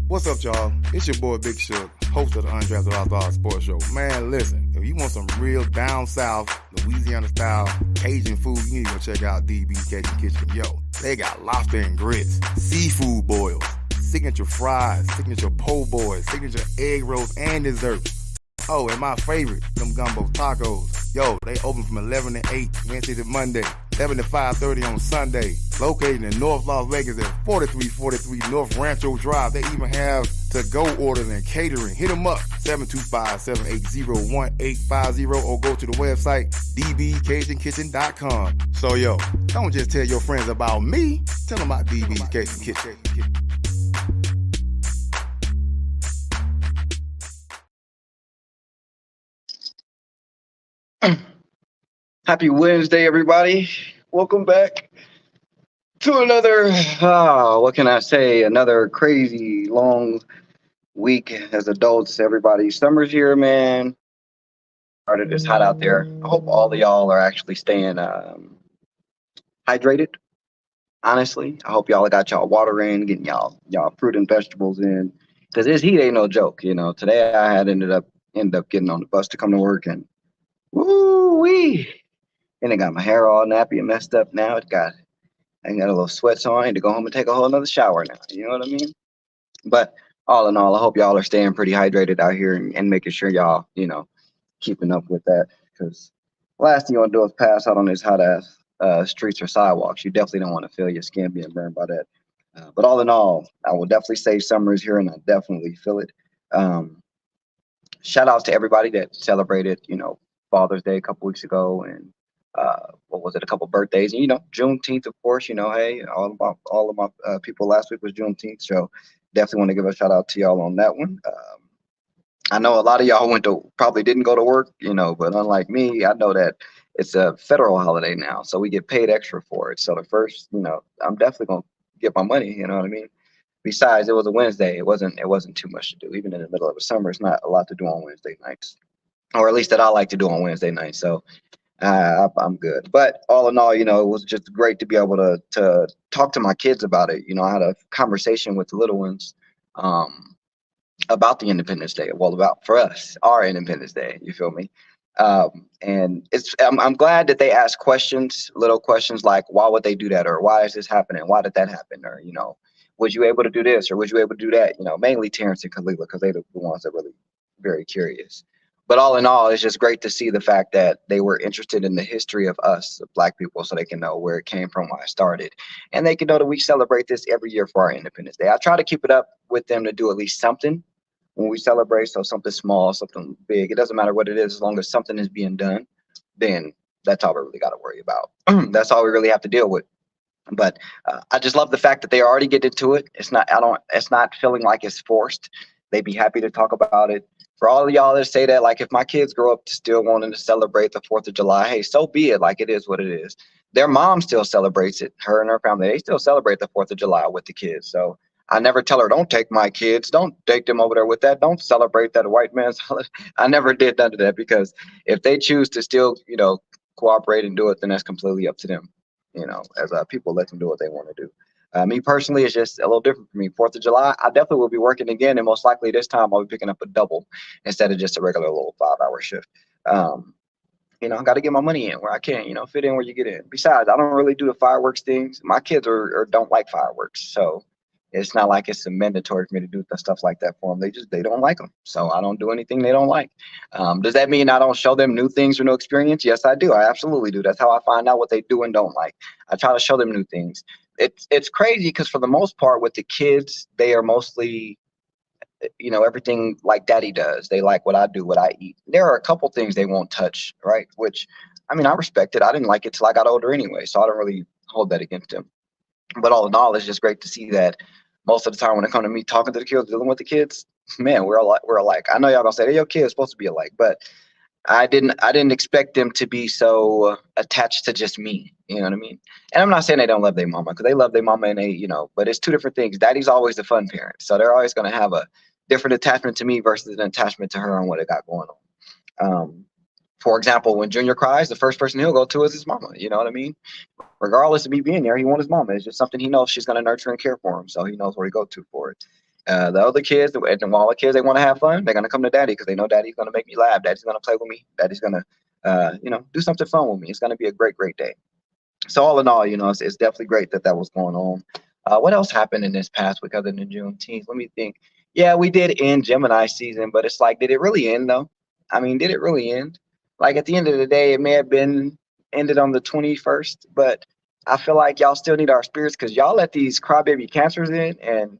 What's up, y'all? It's your boy Big Shook, host of the Undrafted Outlaw Sports Show. Man, listen, if you want some real down south, Louisiana style Cajun food, you need to go check out DB's Cajun Kitchen. Yo, they got lobster and grits, seafood boils, signature fries, signature po' boys, signature egg rolls, and desserts. Oh, and my favorite, them gumbo tacos. Yo, they open from 11 to 8, Wednesday to Monday, 7 to 5:30 on Sunday. Located in North Las Vegas at 4343 North Rancho Drive. They even have to-go orders and catering. Hit them up, 725-780-1850, or go to the website, dbcajunkitchen.com. So, yo, don't just tell your friends about me. Tell them about DB's Cajun Kitchen. Happy Wednesday, everybody. Welcome back to another, what can I say, another crazy long week as adults. Everybody, summer's here, man. It's hot out there. I hope all of y'all are actually staying hydrated. Honestly, I hope y'all got y'all water in, getting y'all fruit and vegetables in, because this heat ain't no joke. You know, today I had ended up getting on the bus to come to work, and woo wee. And I got my hair all nappy and messed up now. I got a little sweats on. I need to go home and take a whole another shower now. You know what I mean? But all in all, I hope y'all are staying pretty hydrated out here and making sure y'all, keeping up with that. Because last thing you want to do is pass out on these hot ass streets or sidewalks. You definitely don't want to feel your skin being burned by that. But all in all, I will definitely say summer is here, and I definitely feel it. Shout outs to everybody that celebrated, Father's Day a couple weeks ago, and what was it, a couple birthdays, and Juneteenth, of course. Hey, all of my people last week was Juneteenth, so definitely want to give a shout out to y'all on that one. I know a lot of y'all probably didn't go to work, but unlike me, I know that it's a federal holiday now, so we get paid extra for it. So the first, I'm definitely gonna get my money. You know what I mean? Besides, it was a Wednesday. It wasn't too much to do. Even in the middle of the summer, it's not a lot to do on Wednesday nights, or at least that I like to do on Wednesday nights. So I'm good. But all in all, it was just great to be able to talk to my kids about it. I had a conversation with the little ones about the Independence Day. Well, about for us, our Independence Day. You feel me? And I'm glad that they asked questions, little questions like, why would they do that, or why is this happening? Why did that happen? Or was you able to do this, or was you able to do that? Mainly Terrence and Kalila, because they're the ones that really very curious. But all in all, it's just great to see the fact that they were interested in the history of us, of Black people, so they can know where it came from, why it started. And they can know that we celebrate this every year for our Independence Day. I try to keep it up with them to do at least something when we celebrate. So something small, something big. It doesn't matter what it is, as long as something is being done, then that's all we really got to worry about. That's all we really have to deal with. But I just love the fact that they already get into it. It's not feeling like it's forced. They'd be happy to talk about it. For all of y'all that say that, like, if my kids grow up still wanting to celebrate the 4th of July, hey, so be it. Like, it is what it is. Their mom still celebrates it. Her and her family, they still celebrate the 4th of July with the kids. So I never tell her, don't take my kids. Don't take them over there with that. Don't celebrate that white man's holiday. I never did none of that, because if they choose to still, cooperate and do it, then that's completely up to them. As people, let them do what they want to do. Me personally, it's just a little different for me. 4th of July, I definitely will be working again, and most likely this time I'll be picking up a double instead of just a regular little 5-hour shift. I got to get my money in where I can, fit in where you get in. Besides, I don't really do the fireworks things. My kids don't like fireworks, so it's not like it's mandatory for me to do stuff like that for them. They don't like them, so I don't do anything they don't like. Does that mean I don't show them new things or new experience? Yes, I do. I absolutely do. That's how I find out what they do and don't like. I try to show them new things. It's crazy, because for the most part with the kids, they are mostly, everything like daddy does. They like what I do, what I eat. There are a couple things they won't touch, right? Which, I respect it. I didn't like it till I got older anyway, so I don't really hold that against them. But all in all, it's just great to see that most of the time when it comes to me talking to the kids, dealing with the kids, man, we're alike. I know y'all gonna say, hey, your kid's supposed to be alike, but I didn't expect them to be so attached to just me. You know what I mean? And I'm not saying they don't love their mama, because they love their mama, and they, but it's two different things. Daddy's always the fun parent, so they're always going to have a different attachment to me versus an attachment to her and what it got going on. For example, when Junior cries, the first person he'll go to is his mama. You know what I mean? Regardless of me being there, he wants his mama. It's just something he knows she's going to nurture and care for him, so he knows where to go to for it. The other kids, and all the kids, they want to have fun. They're gonna come to daddy because they know daddy's gonna make me laugh. Daddy's gonna play with me. Daddy's gonna, do something fun with me. It's gonna be a great, great day. So all in all, it's definitely great that that was going on. What else happened in this past week other than Juneteenth? Let me think. Yeah, we did end Gemini season, but it's like, did it really end though? I mean, did it really end? Like at the end of the day, it may have been ended on the 21st, but I feel like y'all still need our spirits because y'all let these crybaby cancers in and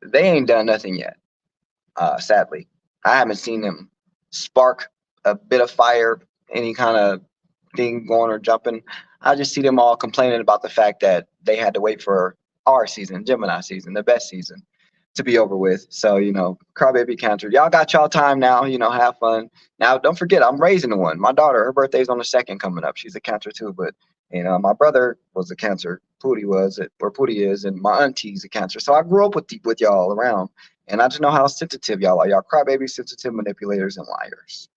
they ain't done nothing yet. Sadly, I haven't seen them spark a bit of fire, any kind of thing going or jumping. I just see them all complaining about the fact that they had to wait for our season, Gemini season, the best season, to be over with. So, crybaby cancer. Y'all got y'all time now, have fun. Now, don't forget, I'm raising one. My daughter, her birthday's on the 2nd coming up. She's a cancer too, but my brother was a cancer. Pootie is, and my auntie's a cancer. So I grew up with y'all around. And I just know how sensitive y'all are. Y'all crybaby, sensitive manipulators, and liars.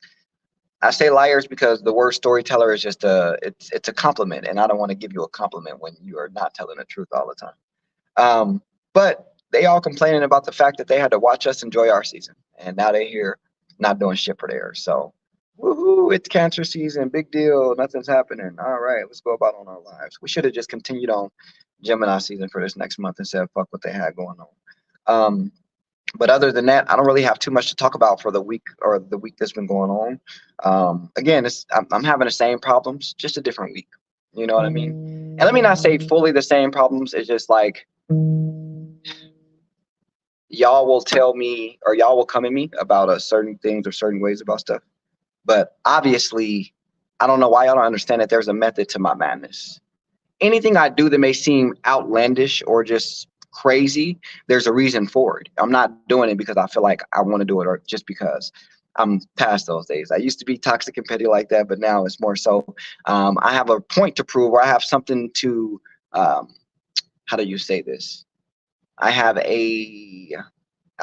I say liars because the word storyteller is just it's a compliment, and I don't want to give you a compliment when you are not telling the truth all the time. But they all complaining about the fact that they had to watch us enjoy our season, and now they here not doing shit for theirs. So, woohoo! It's cancer season, big deal. Nothing's happening. All right, let's go about on our lives. We should have just continued on Gemini season for this next month instead of fuck what they had going on. But other than that, I don't really have too much to talk about for the week that's been going on. Again, I'm having the same problems, just a different week. You know what I mean? And let me not say fully the same problems. It's just like y'all will tell me or y'all will come at me about certain things or certain ways about stuff. But obviously, I don't know why y'all don't understand that there's a method to my madness. Anything I do that may seem outlandish or just crazy, there's a reason for it. I'm not doing it because I feel like I want to do it or just because. I'm past those days. I used to be toxic and petty like that, but now it's more so I have a point to prove or I have something to, how do you say this? I have I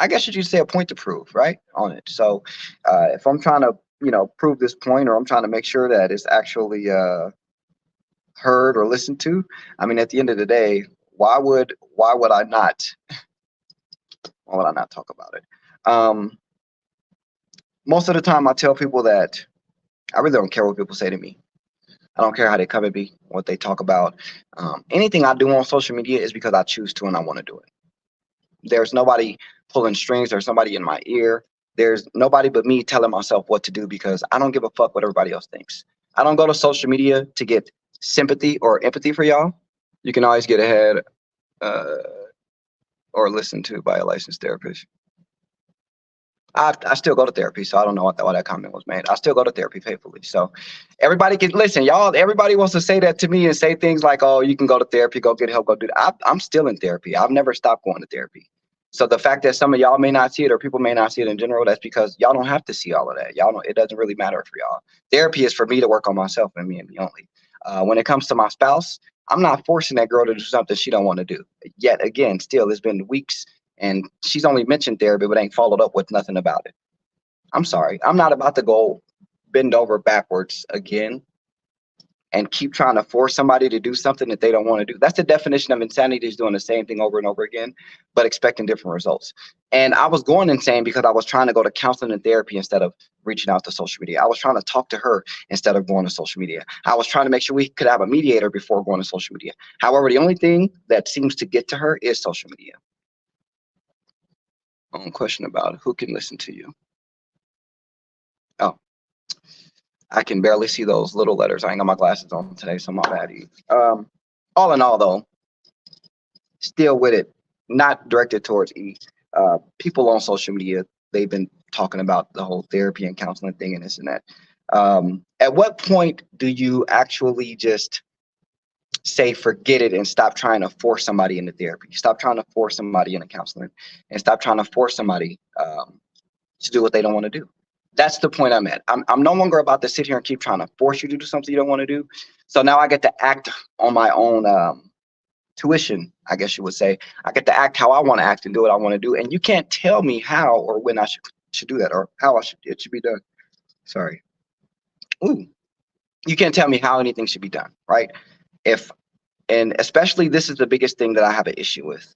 guess you say a point to prove, right, on it. So if I'm trying to, prove this point or I'm trying to make sure that it's actually heard or listened to, I mean, at the end of the day, why would I not talk about it? Most of the time I tell people that I really don't care what people say to me. I don't care how they come at me, what they talk about. Anything I do on social media is because I choose to and I want to do it. There's nobody pulling strings. There's somebody in my ear. There's nobody but me telling myself what to do because I don't give a fuck what everybody else thinks. I don't go to social media to get sympathy or empathy for y'all. You can always get ahead or listened to by a licensed therapist. I still go to therapy, so I don't know why that comment was made. I still go to therapy faithfully. So everybody can listen, y'all. Everybody wants to say that to me and say things like, "Oh, you can go to therapy, go get help, go do that." I'm still in therapy. I've never stopped going to therapy. So the fact that some of y'all may not see it or people may not see it in general, that's because y'all don't have to see all of that. Y'all don't. It doesn't really matter for y'all. Therapy is for me to work on myself and me only. When it comes to my spouse, I'm not forcing that girl to do something she don't want to do. Yet again, still, it's been weeks. And she's only mentioned therapy, but ain't followed up with nothing about it. I'm sorry. I'm not about to go bend over backwards again and keep trying to force somebody to do something that they don't want to do. That's the definition of insanity, is doing the same thing over and over again, but expecting different results. And I was going insane because I was trying to go to counseling and therapy instead of reaching out to social media. I was trying to talk to her instead of going to social media. I was trying to make sure we could have a mediator before going to social media. However, the only thing that seems to get to her is social media. Question about who can listen to you. Oh, I can barely see those little letters. I ain't got my glasses on today, so my bad. All in all, though, still with it, not directed towards E. People on social media, they've been talking about the whole therapy and counseling thing and this and that. At what point do you actually just say forget it and stop trying to force somebody into therapy? Stop trying to force somebody into counseling and stop trying to force somebody to do what they don't want to do. That's the point I'm at. I'm no longer about to sit here and keep trying to force you to do something you don't want to do. So now I get to act on my own tuition, I guess you would say. I get to act how I want to act and do what I want to do. And you can't tell me how or when I should do that or how it should be done. Sorry. Ooh. You can't tell me how anything should be done, right? And especially this is the biggest thing that I have an issue with.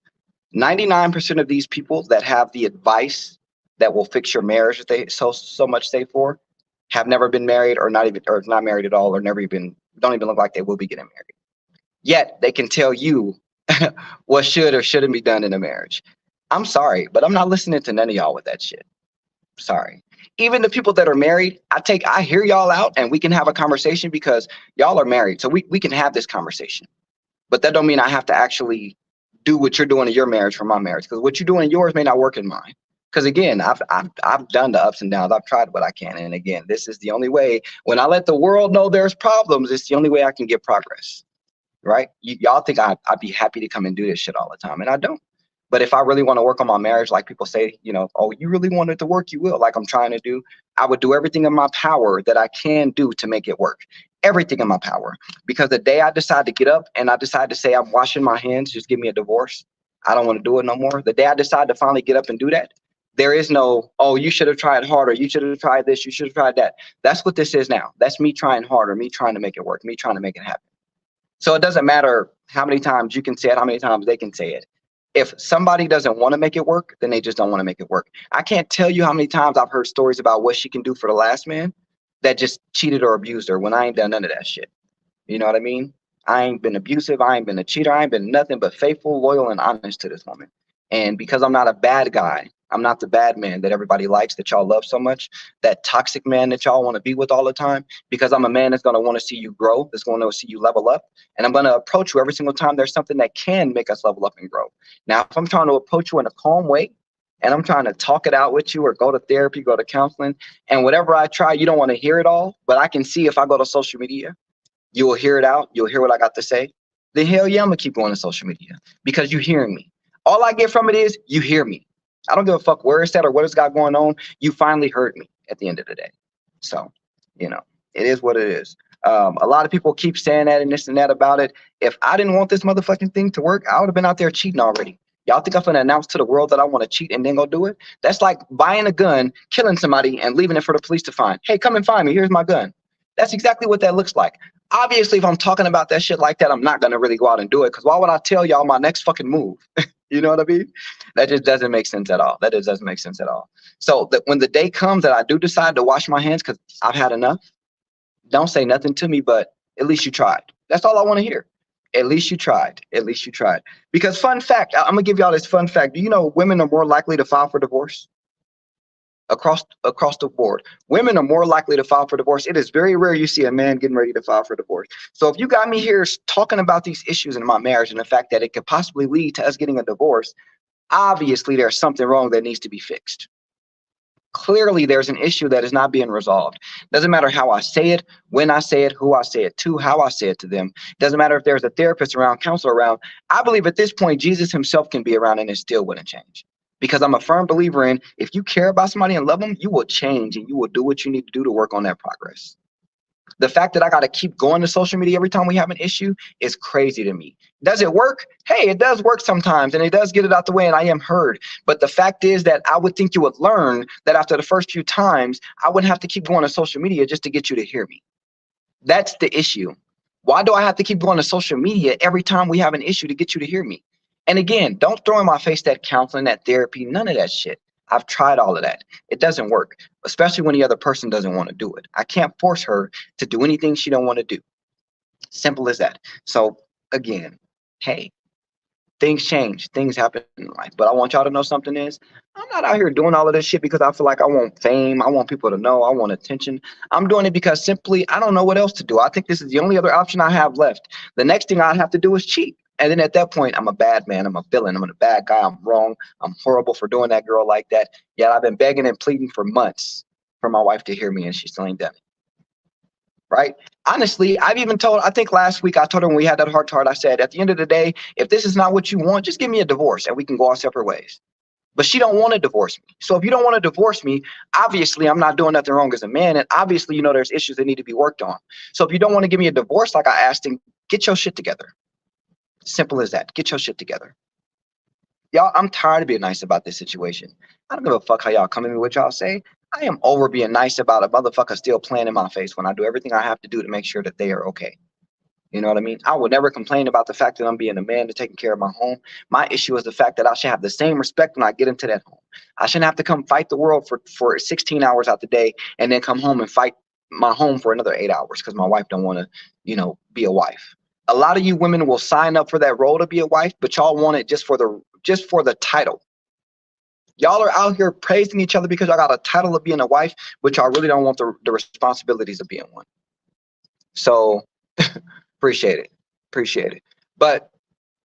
99% of these people that have the advice that will fix your marriage that they so much stay for have never been married, or not married at all, or never even don't even look like they will be getting married. Yet they can tell you what should or shouldn't be done in a marriage. I'm sorry, but I'm not listening to none of y'all with that shit. Sorry. Even the people that are married, I hear y'all out and we can have a conversation because y'all are married. So we can have this conversation. But that don't mean I have to actually do what you're doing in your marriage for my marriage, because what you're doing in yours may not work in mine. Because again, I've done the ups and downs. I've tried what I can, and again, this is the only way. When I let the world know there's problems, it's the only way I can get progress. Right? Y'all think I'd be happy to come and do this shit all the time, and I don't. But if I really want to work on my marriage, like people say, oh, you really want it to work, you will, like I'm trying to do, I would do everything in my power that I can do to make it work. Everything in my power. Because the day I decide to get up and I decide to say I'm washing my hands, just give me a divorce, I don't want to do it no more. The day I decide to finally get up and do that, there is no, oh, you should have tried harder, you should have tried this, you should have tried that. That's what this is now. That's me trying harder, me trying to make it work, me trying to make it happen. So it doesn't matter how many times you can say it, how many times they can say it. If somebody doesn't want to make it work, then they just don't want to make it work. I can't tell you how many times I've heard stories about what she can do for the last man that just cheated or abused her when I ain't done none of that shit. You know what I mean? I ain't been abusive. I ain't been a cheater. I ain't been nothing but faithful, loyal, and honest to this woman. And because I'm not a bad guy, I'm not the bad man that everybody likes, that y'all love so much, that toxic man that y'all want to be with all the time, because I'm a man that's going to want to see you grow, that's going to see you level up. And I'm going to approach you every single time there's something that can make us level up and grow. Now, if I'm trying to approach you in a calm way, and I'm trying to talk it out with you or go to therapy, go to counseling, and whatever I try, you don't want to hear it all, but I can see if I go to social media, you will hear it out. You'll hear what I got to say. Then hell yeah, I'm gonna keep going to social media because you're hearing me. All I get from it is you hear me. I don't give a fuck where it's at or what it's got going on. You finally heard me at the end of the day. So, it is what it is. A lot of people keep saying that and this and that about it. If I didn't want this motherfucking thing to work, I would have been out there cheating already. Y'all think I'm gonna announce to the world that I want to cheat and then go do it? That's like buying a gun, killing somebody, and leaving it for the police to find. Hey, come and find me. Here's my gun. That's exactly what that looks like. Obviously, if I'm talking about that shit like that, I'm not going to really go out and do it, because why would I tell y'all my next fucking move? You know what I mean? That just doesn't make sense at all. That just doesn't make sense at all. So that when the day comes that I do decide to wash my hands because I've had enough, don't say nothing to me, but at least you tried. That's all I want to hear. At least you tried. At least you tried. Because fun fact, I'm going to give y'all this fun fact. Do you know women are more likely to file for divorce? Across the board, women are more likely to file for divorce. It is very rare you see a man getting ready to file for divorce. So if you got me here talking about these issues in my marriage and the fact that it could possibly lead to us getting a divorce, obviously there's something wrong that needs to be fixed. Clearly there's an issue that is not being resolved. Doesn't matter how I say it, when I say it, who I say it to, how I say it to them. Doesn't matter if there's a therapist around, counselor around. I believe at this point Jesus himself can be around and it still wouldn't change. Because I'm a firm believer in, if you care about somebody and love them, you will change and you will do what you need to do to work on that progress. The fact that I got to keep going to social media every time we have an issue is crazy to me. Does it work? Hey, it does work sometimes and it does get it out the way and I am heard. But the fact is that I would think you would learn that after the first few times, I wouldn't have to keep going to social media just to get you to hear me. That's the issue. Why do I have to keep going to social media every time we have an issue to get you to hear me? And again, don't throw in my face that counseling, that therapy, none of that shit. I've tried all of that. It doesn't work, especially when the other person doesn't want to do it. I can't force her to do anything she don't want to do. Simple as that. So again, hey, things change, things happen in life. But I want y'all to know something is, I'm not out here doing all of this shit because I feel like I want fame. I want people to know. I want attention. I'm doing it because simply I don't know what else to do. I think this is the only other option I have left. The next thing I'd have to do is cheat. And then at that point, I'm a bad man. I'm a villain. I'm a bad guy. I'm wrong. I'm horrible for doing that girl like that. Yet I've been begging and pleading for months for my wife to hear me, and she still ain't done it. Right? Honestly, I've even told, I think last week I told her when we had that heart to heart, I said, at the end of the day, if this is not what you want, just give me a divorce and we can go our separate ways. But she don't want to divorce me. So if you don't want to divorce me, obviously I'm not doing nothing wrong as a man. And obviously, there's issues that need to be worked on. So if you don't want to give me a divorce like I asked, then get your shit together. Simple as that. Get your shit together. Y'all, I'm tired of being nice about this situation. I don't give a fuck how y'all come at me with y'all say. I am over being nice about a motherfucker still playing in my face when I do everything I have to do to make sure that they are okay. You know what I mean? I would never complain about the fact that I'm being a man to taking care of my home. My issue is the fact that I should have the same respect when I get into that home. I shouldn't have to come fight the world for 16 hours out the day and then come home and fight my home for another 8 hours because my wife don't want to, be a wife. A lot of you women will sign up for that role to be a wife, but y'all want it just for the title. Y'all are out here praising each other because y'all got a title of being a wife, but y'all really don't want the responsibilities of being one. So appreciate it. Appreciate it. But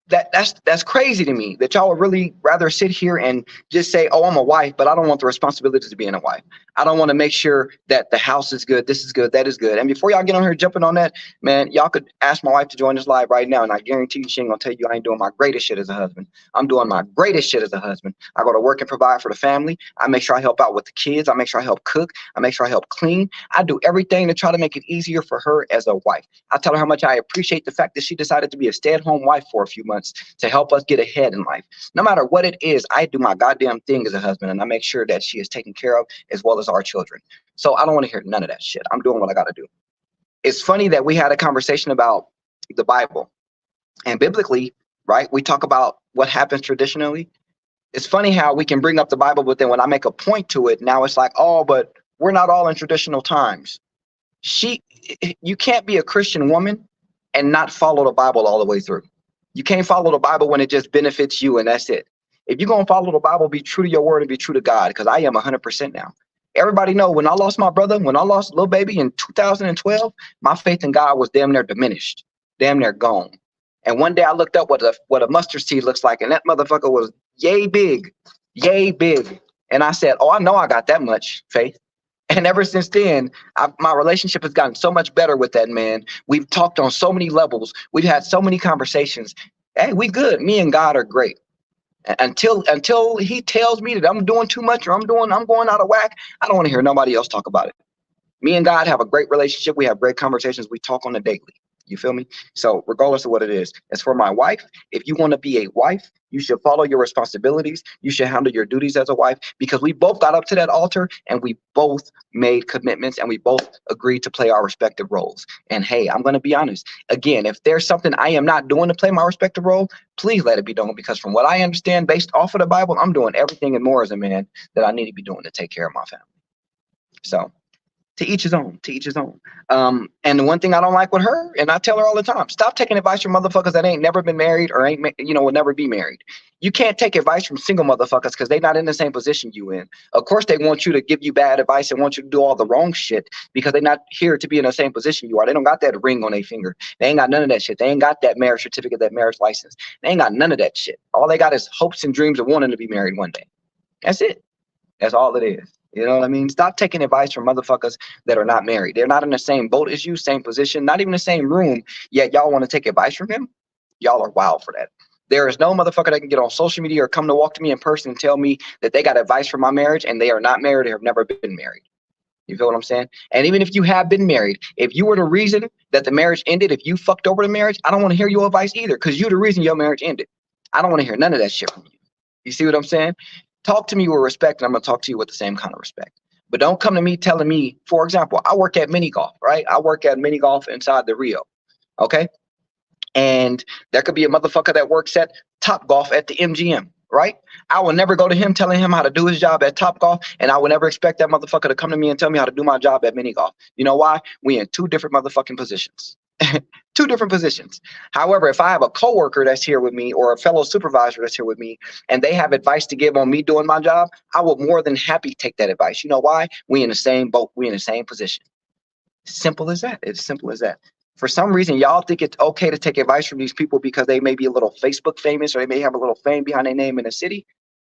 that's crazy to me that y'all would really rather sit here and just say, oh, I'm a wife, but I don't want the responsibilities of being a wife. I don't want to make sure that the house is good, this is good, that is good. And before y'all get on here jumping on that, man, y'all could ask my wife to join this live right now, and I guarantee you she ain't gonna tell you I ain't doing my greatest shit as a husband. I'm doing my greatest shit as a husband. I go to work and provide for the family. I make sure I help out with the kids. I make sure I help cook. I make sure I help clean. I do everything to try to make it easier for her as a wife. I tell her how much I appreciate the fact that she decided to be a stay-at-home wife for a few months to help us get ahead in life. No matter what it is, I do my goddamn thing as a husband, and I make sure that she is taken care of as well as our children. So I don't want to hear none of that shit. I'm doing what I got to do. It's funny that we had a conversation about the Bible, and biblically, right? We talk about what happens traditionally. It's funny how we can bring up the Bible, but then when I make a point to it, now it's like, oh, but we're not all in traditional times. You can't be a Christian woman and not follow the Bible all the way through. You can't follow the Bible when it just benefits you and that's it. If you're going to follow the Bible, be true to your word and be true to God, because I am 100% now. Everybody know when I lost my brother, when I lost little baby in 2012, my faith in God was damn near diminished, damn near gone. And one day I looked up what a mustard seed looks like, and that motherfucker was yay big. And I said, oh, I know I got that much faith. And ever since then, my relationship has gotten so much better with that man. We've talked on so many levels. We've had so many conversations. Hey, we good. Me and God are great. Until he tells me that I'm doing too much or I'm going out of whack, I don't want to hear nobody else talk about it. Me and God have a great relationship. We have great conversations. We talk on the daily. You feel me? So regardless of what it is, as for my wife, if you want to be a wife, you should follow your responsibilities. You should handle your duties as a wife, because we both got up to that altar and we both made commitments and we both agreed to play our respective roles. And hey, I'm going to be honest. Again, if there's something I am not doing to play my respective role, please let it be done, because from what I understand, based off of the Bible, I'm doing everything and more as a man that I need to be doing to take care of my family. So to each his own, to each his own. And the one thing I don't like with her, and I tell her all the time, stop taking advice from motherfuckers that ain't never been married or will never be married. You can't take advice from single motherfuckers because they're not in the same position you in. Of course, they want you to give you bad advice and want you to do all the wrong shit because they're not here to be in the same position you are. They don't got that ring on their finger. They ain't got none of that shit. They ain't got that marriage certificate, that marriage license. They ain't got none of that shit. All they got is hopes and dreams of wanting to be married one day. That's it. That's all it is. You know what I mean? Stop taking advice from motherfuckers that are not married. They're not in the same boat as you, same position, not even the same room, yet y'all want to take advice from him? Y'all are wild for that. There is no motherfucker that can get on social media or come to walk to me in person and tell me that they got advice for my marriage and they are not married or have never been married. You feel what I'm saying? And even if you have been married, if you were the reason that the marriage ended, if you fucked over the marriage, I don't want to hear your advice either, because you're the reason your marriage ended. I don't want to hear none of that shit from you. You see what I'm saying? Talk to me with respect, and I'm going to talk to you with the same kind of respect. But don't come to me telling me, for example, I work at mini golf, right? I work at mini golf inside the Rio, okay? And there could be a motherfucker that works at Top Golf at the MGM, right? I will never go to him telling him how to do his job at Top Golf, and I will never expect that motherfucker to come to me and tell me how to do my job at mini golf. You know why? We in two different motherfucking positions. Two different positions. However, if I have a coworker that's here with me or a fellow supervisor that's here with me and they have advice to give on me doing my job, I will more than happy take that advice. You know why? We in the same boat. We in the same position. Simple as that. It's simple as that. For some reason, y'all think it's okay to take advice from these people because they may be a little Facebook famous or they may have a little fame behind their name in the city.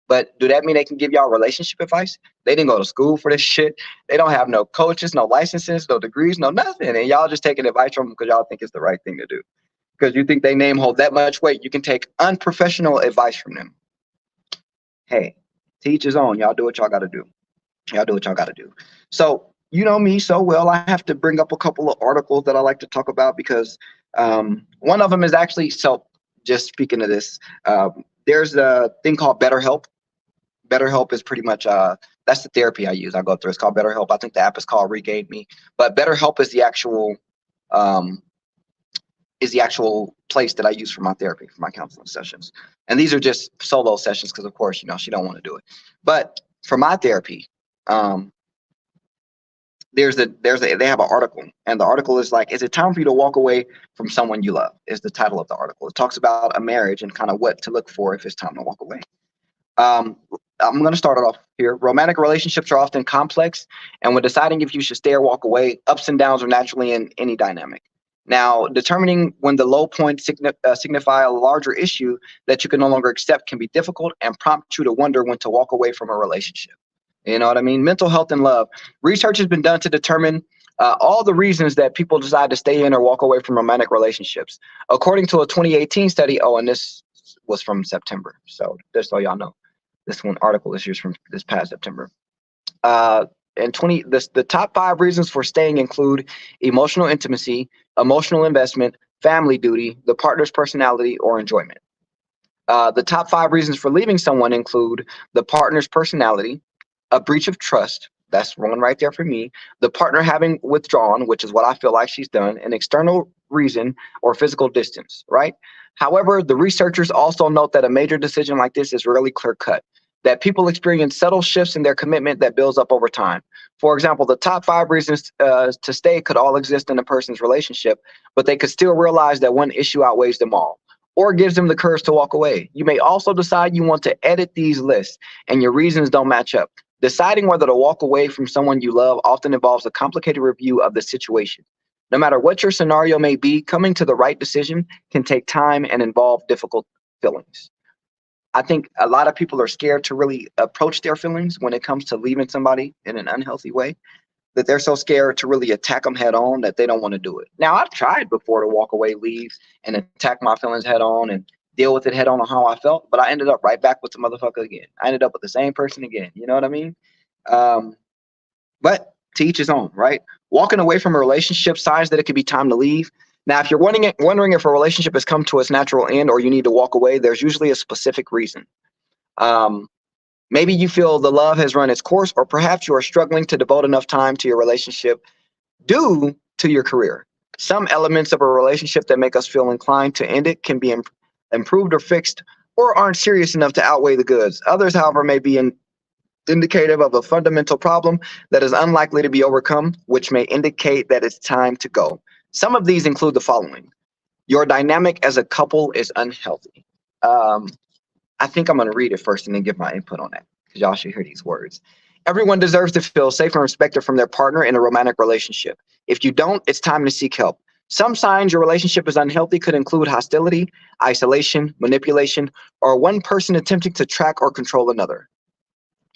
But do that mean they can give y'all relationship advice? They didn't go to school for this shit. They don't have no coaches, no licenses, no degrees, no nothing. And y'all just taking advice from them because y'all think it's the right thing to do. Because you think they name hold that much weight, you can take unprofessional advice from them. Hey, to each his own. Y'all do what y'all got to do. Y'all do what y'all got to do. So, you know me so well, I have to bring up a couple of articles that I like to talk about because one of them is actually, so just speaking of this, there's a thing called BetterHelp. BetterHelp is pretty much that's the therapy I use. I go through. It's called BetterHelp. I think the app is called Regain Me, but BetterHelp is the actual is the actual place that I use for my therapy, for my counseling sessions. And these are just solo sessions because, of course, she don't want to do it. But for my therapy, um, they have an article, and the article is like, is it time for you to walk away from someone you love? Is the title of the article. It talks about a marriage and kind of what to look for if it's time to walk away. Um, I'm going to start it off here. Romantic relationships are often complex, and when deciding if you should stay or walk away, ups and downs are naturally in any dynamic. Now, determining when the low points signify a larger issue that you can no longer accept can be difficult and prompt you to wonder when to walk away from a relationship. You know what I mean? Mental health and love. Research has been done to determine all the reasons that people decide to stay in or walk away from romantic relationships. According to a 2018 study, and this was from September, so just so y'all know, this one article is from this past September. The top 5 reasons for staying include emotional intimacy, emotional investment, family duty, the partner's personality, or enjoyment. The top 5 reasons for leaving someone include the partner's personality, a breach of trust. That's one right there for me. The partner having withdrawn, which is what I feel like she's done, an external reason, or physical distance, right? However, the researchers also note that a major decision like this is rarely clear cut, that people experience subtle shifts in their commitment that builds up over time. For example, the top 5 reasons to stay could all exist in a person's relationship, but they could still realize that one issue outweighs them all, or gives them the courage to walk away. You may also decide you want to edit these lists and your reasons don't match up. Deciding whether to walk away from someone you love often involves a complicated review of the situation. No matter what your scenario may be, coming to the right decision can take time and involve difficult feelings. I think a lot of people are scared to really approach their feelings when it comes to leaving somebody in an unhealthy way, that they're so scared to really attack them head on that they don't want to do it. Now, I've tried before to walk away, leave, and attack my feelings head on and deal with it head on how I felt, but I ended up right back with the motherfucker again. I ended up with the same person again. You know what I mean? But to each his own, right? Walking away from a relationship, signs that it could be time to leave. Now, if you're wondering if a relationship has come to its natural end or you need to walk away, there's usually a specific reason. Maybe you feel the love has run its course, or perhaps you are struggling to devote enough time to your relationship due to your career. Some elements of a relationship that make us feel inclined to end it can be improved or fixed, or aren't serious enough to outweigh the goods. Others, however, may be indicative of a fundamental problem that is unlikely to be overcome, which may indicate that it's time to go. Some of these include the following. Your dynamic as a couple is unhealthy. I think I'm going to read it first and then give my input on that, because y'all should hear these words. Everyone deserves to feel safe and respected from their partner in a romantic relationship. If you don't, it's time to seek help. Some signs your relationship is unhealthy could include hostility, isolation, manipulation, or one person attempting to track or control another.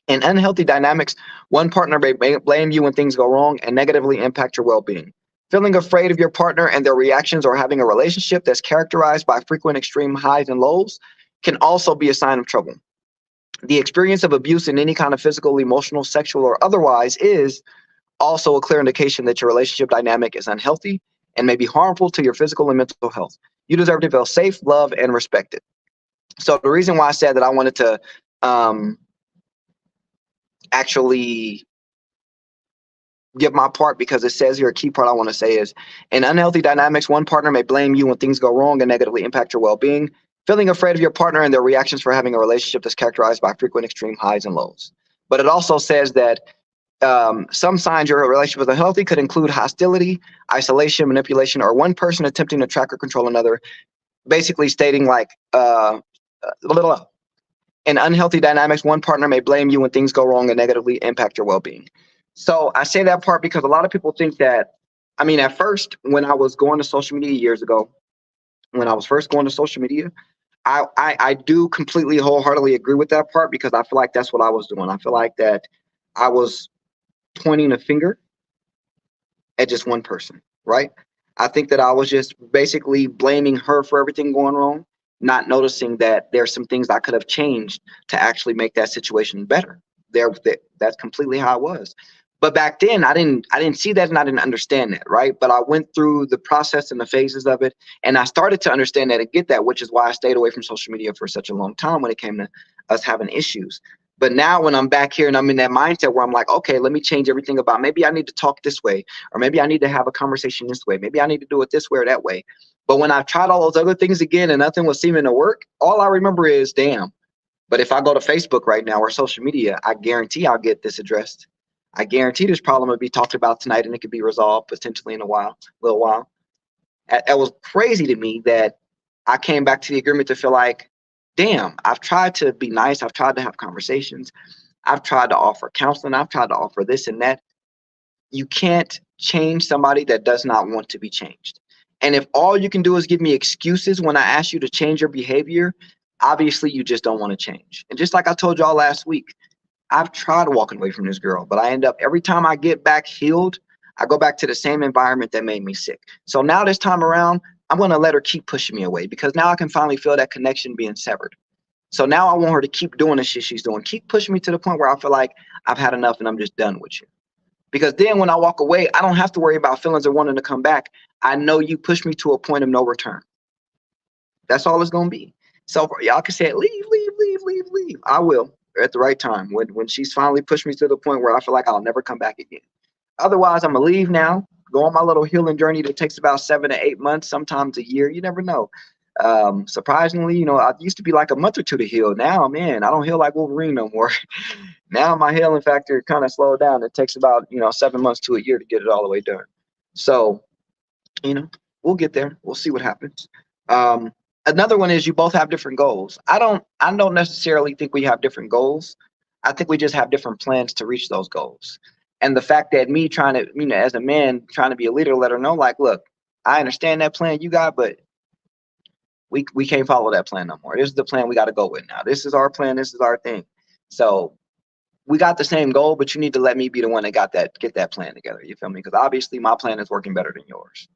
In unhealthy dynamics, one partner may blame you when things go wrong and negatively impact your well-being. Feeling afraid of your partner and their reactions, or having a relationship that's characterized by frequent extreme highs and lows, can also be a sign of trouble. The experience of abuse in any kind of physical, emotional, sexual, or otherwise is also a clear indication that your relationship dynamic is unhealthy and may be harmful to your physical and mental health. You deserve to feel safe, loved, and respected. So the reason why I said that I wanted to actually give my part, because it says here, a key part I want to say is, in unhealthy dynamics, one partner may blame you when things go wrong and negatively impact your well-being. Feeling afraid of your partner and their reactions for having a relationship that's characterized by frequent extreme highs and lows. But it also says that some signs your relationship is unhealthy could include hostility, isolation, manipulation, or one person attempting to track or control another. Basically stating like in unhealthy dynamics, one partner may blame you when things go wrong and negatively impact your well-being. So I say that part because a lot of people think that, at first, when I was going to social media years ago, when I was first going to social media, I do completely wholeheartedly agree with that part, because I feel like that's what I was doing. I feel like that I was pointing a finger at just one person, right? I think that I was just basically blaming her for everything going wrong, not noticing that there's some things I could have changed to actually make that situation better. That's completely how I was. But back then, I didn't see that, and I didn't understand that, right? But I went through the process and the phases of it, and I started to understand that and get that, which is why I stayed away from social media for such a long time when it came to us having issues. But now when I'm back here and I'm in that mindset where I'm like, okay, let me change everything about, maybe I need to talk this way, or maybe I need to have a conversation this way. Maybe I need to do it this way or that way. But when I've tried all those other things again and nothing was seeming to work, all I remember is, damn. But if I go to Facebook right now or social media, I guarantee I'll get this addressed. I guarantee this problem will be talked about tonight and it could be resolved potentially in a little while. That was crazy to me that I came back to the agreement to feel like, damn, I've tried to be nice. I've tried to have conversations. I've tried to offer counseling. I've tried to offer this and that. You can't change somebody that does not want to be changed. And if all you can do is give me excuses when I ask you to change your behavior, obviously you just don't want to change. And just like I told y'all last week, I've tried walking away from this girl, but I end up every time I get back healed, I go back to the same environment that made me sick. So now this time around, I'm going to let her keep pushing me away because now I can finally feel that connection being severed. So now I want her to keep doing the shit she's doing, keep pushing me to the point where I feel like I've had enough and I'm just done with you. Because then when I walk away, I don't have to worry about feelings or wanting to come back. I know you pushed me to a point of no return. That's all it's going to be. So y'all can say, leave, leave, leave, leave, leave. I will at the right time when she's finally pushed me to the point where I feel like I'll never come back again. Otherwise, I'm going to leave now, go on my little healing journey that takes about 7 to 8 months, sometimes a year. You never know. Surprisingly, I used to be like a month or two to heal. Now, man, I don't heal like Wolverine no more. Now my healing factor kind of slowed down. It takes about 7 months to a year to get it all the way done. So we'll get there. We'll see what happens. Another one is you both have different goals. I don't necessarily think we have different goals. I think we just have different plans to reach those goals. And the fact that me trying to, as a man trying to be a leader, let her know, like, look, I understand that plan you got, but we can't follow that plan no more. This is the plan we got to go with now. This is our plan. This is our thing. So we got the same goal, but you need to let me be the one that get that plan together. You feel me? Because obviously my plan is working better than yours.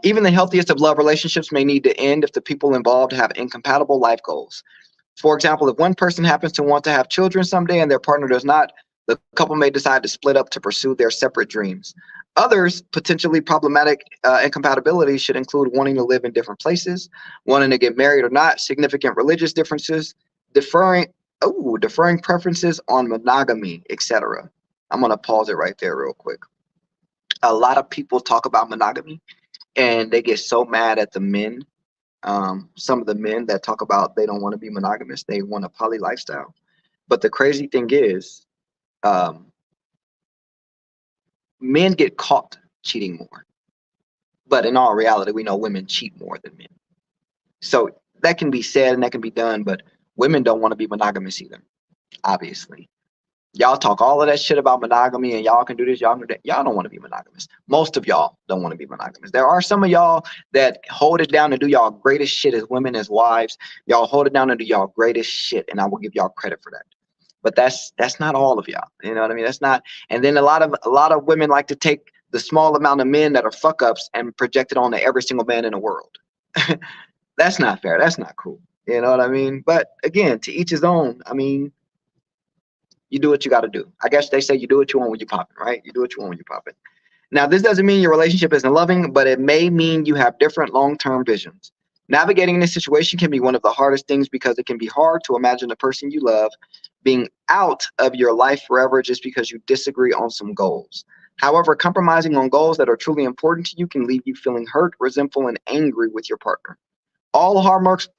Even the healthiest of love relationships may need to end if the people involved have incompatible life goals. For example, if one person happens to want to have children someday and their partner does not, the couple may decide to split up to pursue their separate dreams. Others potentially problematic incompatibilities should include wanting to live in different places, wanting to get married or not, significant religious differences, deferring preferences on monogamy, etc. I'm going to pause it right there real quick. A lot of people talk about monogamy and they get so mad at the men. Some of the men that talk about they don't want to be monogamous, they want a poly lifestyle. But the crazy thing is, men get caught cheating more. But in all reality, we know women cheat more than men. So that can be said and that can be done, but women don't want to be monogamous either, obviously. Y'all talk all of that shit about monogamy and y'all can do this, y'all can do that. Y'all don't want to be monogamous. Most of y'all don't want to be monogamous. There are some of y'all that hold it down and do y'all greatest shit as women, as wives. Y'all hold it down and do y'all greatest shit, and I will give y'all credit for that. But that's not all of y'all. You know what I mean? That's not. And then a lot of women like to take the small amount of men that are fuck ups and project it onto every single man in the world. That's not fair. That's not cool. You know what I mean? But again, to each his own. I mean, you do what you got to do. I guess they say you do what you want when you're popping, right? You do what you want when you're popping. Now, this doesn't mean your relationship isn't loving, but it may mean you have different long-term visions. Navigating this situation can be one of the hardest things because it can be hard to imagine the person you love being out of your life forever just because you disagree on some goals. However, compromising on goals that are truly important to you can leave you feeling hurt, resentful, and angry with your partner. All hallmarks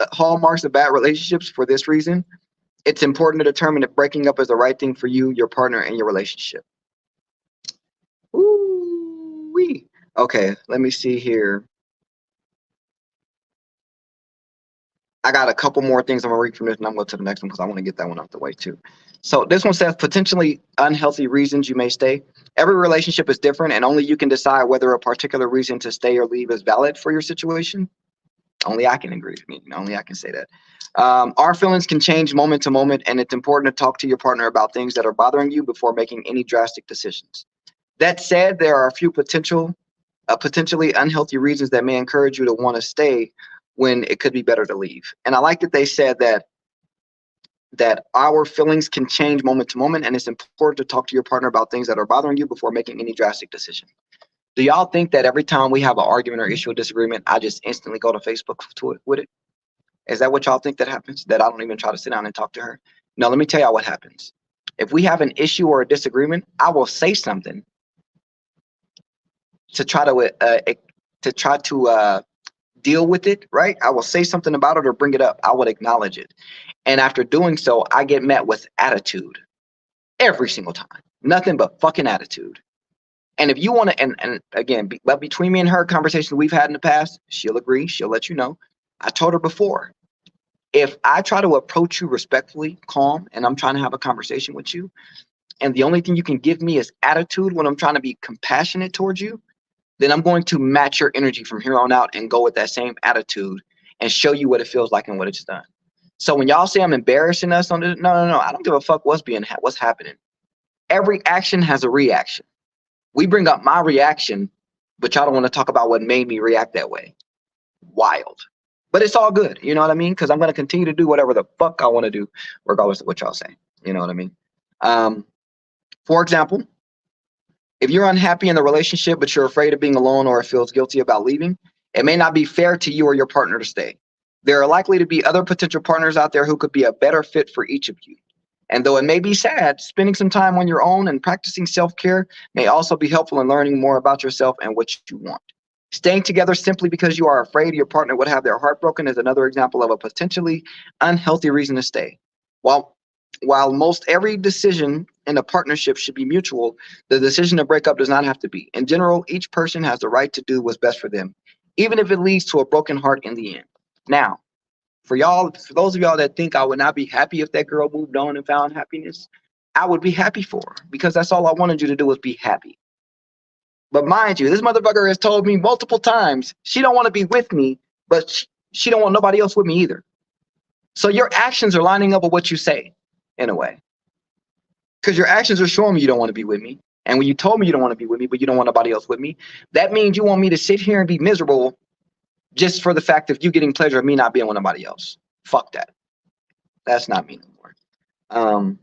of bad relationships for this reason. It's important to determine if breaking up is the right thing for you, your partner, and your relationship. Ooh-wee. Okay, let me see here. I got a couple more things I'm going to read from this, and I'm going to the next one because I want to get that one out the way too. So this one says potentially unhealthy reasons you may stay. Every relationship is different, and only you can decide whether a particular reason to stay or leave is valid for your situation. Only I can agree. Only I can say that. Our feelings can change moment to moment, and it's important to talk to your partner about things that are bothering you before making any drastic decisions. That said, there are a few potentially unhealthy reasons that may encourage you to want to stay when it could be better to leave. And I like that they said that our feelings can change moment to moment, and it's important to talk to your partner about things that are bothering you before making any drastic decision. Do y'all think that every time we have an argument or issue or disagreement, I just instantly go to Facebook with it? Is that what y'all think that happens? That I don't even try to sit down and talk to her? Now, let me tell y'all what happens. If we have an issue or a disagreement, I will say something to try to deal with it, right? I will say something about it or bring it up. I would acknowledge it. And after doing so, I get met with attitude every single time. Nothing but fucking attitude. And if you want to, and again, but between me and her, conversations we've had in the past, she'll agree. She'll let you know. I told her before, if I try to approach you respectfully, calm, and I'm trying to have a conversation with you, and the only thing you can give me is attitude when I'm trying to be compassionate towards you, then I'm going to match your energy from here on out and go with that same attitude and show you what it feels like and what it's done. So when y'all say I'm embarrassing us on this, no. I don't give a fuck what's happening. Every action has a reaction. We bring up my reaction, but y'all don't want to talk about what made me react that way. Wild. But it's all good. You know what I mean? Because I'm going to continue to do whatever the fuck I want to do, regardless of what y'all say. You know what I mean? For example, if you're unhappy in the relationship, but you're afraid of being alone or feels guilty about leaving, it may not be fair to you or your partner to stay. There are likely to be other potential partners out there who could be a better fit for each of you. And though it may be sad, spending some time on your own and practicing self-care may also be helpful in learning more about yourself and what you want. Staying together simply because you are afraid your partner would have their heart broken is another example of a potentially unhealthy reason to stay. While most every decision in a partnership should be mutual, the decision to break up does not have to be. In general, each person has the right to do what's best for them, even if it leads to a broken heart in the end. Now, for those of y'all that think I would not be happy if that girl moved on and found happiness, I would be happy for her because that's all I wanted you to do was be happy. But mind you, this motherfucker has told me multiple times she don't want to be with me, but she don't want nobody else with me either. So your actions are lining up with what you say, in a way. Because your actions are showing me you don't want to be with me. And when you told me you don't want to be with me, but you don't want nobody else with me, that means you want me to sit here and be miserable just for the fact of you getting pleasure of me not being with nobody else. Fuck that. That's not me anymore.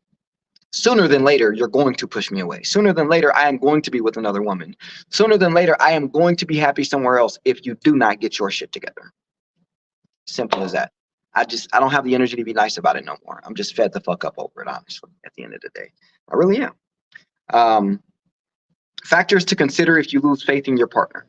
Sooner than later, you're going to push me away. Sooner than later, I am going to be with another woman. Sooner than later, I am going to be happy somewhere else if you do not get your shit together. Simple as that. I don't have the energy to be nice about it no more. I'm just fed the fuck up over it, honestly, at the end of the day. I really am. Factors to consider if you lose faith in your partner.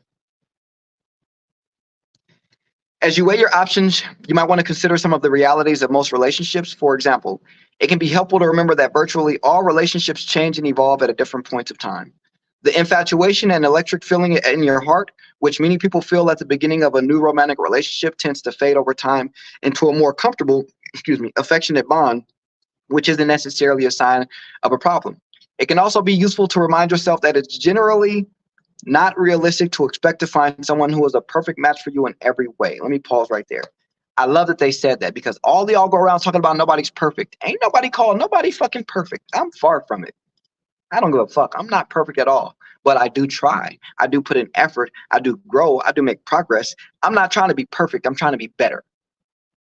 As you weigh your options, you might want to consider some of the realities of most relationships. For example, it can be helpful to remember that virtually all relationships change and evolve at different points of time. The infatuation and electric feeling in your heart, which many people feel at the beginning of a new romantic relationship, tends to fade over time into a more comfortable, affectionate bond, which isn't necessarily a sign of a problem. It can also be useful to remind yourself that it's generally not realistic to expect to find someone who is a perfect match for you in every way. Let me pause right there. I love that they said that because all y'all go around talking about nobody's perfect. Ain't nobody fucking perfect. I'm far from it. I don't give a fuck. I'm not perfect at all, but I do try. I do put in effort. I do grow. I do make progress. I'm not trying to be perfect. I'm trying to be better.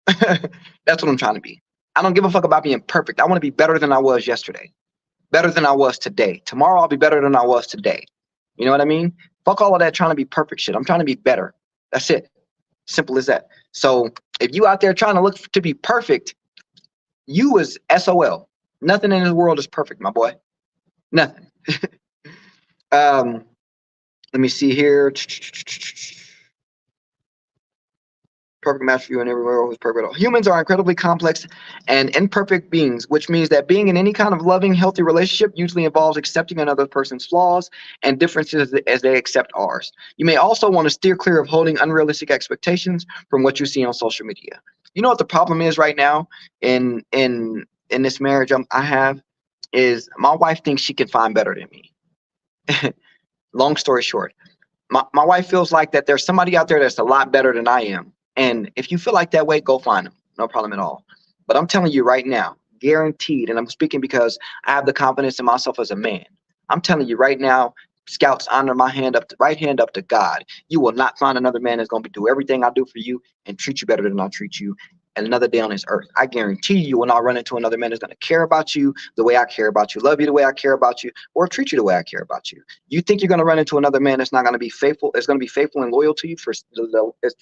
That's what I'm trying to be. I don't give a fuck about being perfect. I want to be better than I was yesterday, better than I was today. Tomorrow I'll be better than I was today. You know what I mean? Fuck all of that trying to be perfect shit. I'm trying to be better. That's it. Simple as that. So if you out there trying to look to be perfect, you is SOL. Nothing in this world is perfect, my boy. Nothing. Let me see here. Perfect match for you and everywhere who's perfect. Humans are incredibly complex and imperfect beings, which means that being in any kind of loving, healthy relationship usually involves accepting another person's flaws and differences as they accept ours. You may also want to steer clear of holding unrealistic expectations from what you see on social media. You know what the problem is right now in this marriage I have is my wife thinks she can find better than me. Long story short, my wife feels like that there's somebody out there that's a lot better than I am. And if you feel like that way, go find them. No problem at all. But I'm telling you right now, guaranteed, and I'm speaking because I have the confidence in myself as a man. I'm telling you right now, scouts, honor my right hand up to God. You will not find another man that's going to do everything I do for you and treat you better than I treat you and another day on this earth. I guarantee you when I run into another man that's going to care about you the way I care about you, love you the way I care about you, or treat you the way I care about you. You think you're going to run into another man that's not going to be faithful, that's going to be faithful and loyal to you for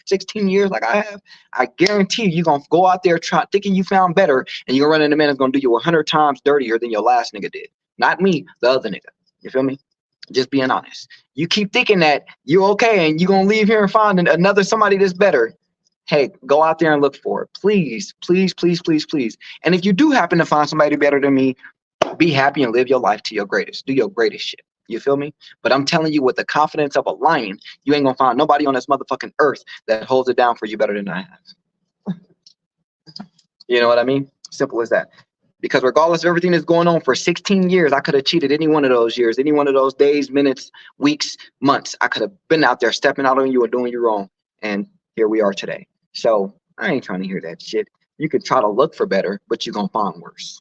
16 years like I have? I guarantee you're going to go out there thinking you found better, and you're going to run into a man that's going to do you 100 times dirtier than your last nigga did. Not me, the other nigga. You feel me? Just being honest. You keep thinking that you're okay and you're going to leave here and find another somebody that's better. Hey, go out there and look for it. Please, please, please, please, please. And if you do happen to find somebody better than me, be happy and live your life to your greatest. Do your greatest shit. You feel me? But I'm telling you with the confidence of a lion, you ain't going to find nobody on this motherfucking earth that holds it down for you better than I have. You know what I mean? Simple as that. Because regardless of everything that's going on for 16 years, I could have cheated any one of those years, any one of those days, minutes, weeks, months. I could have been out there stepping out on you and doing you wrong. And here we are today. So I ain't trying to hear that shit. You can try to look for better, but you're going to find worse.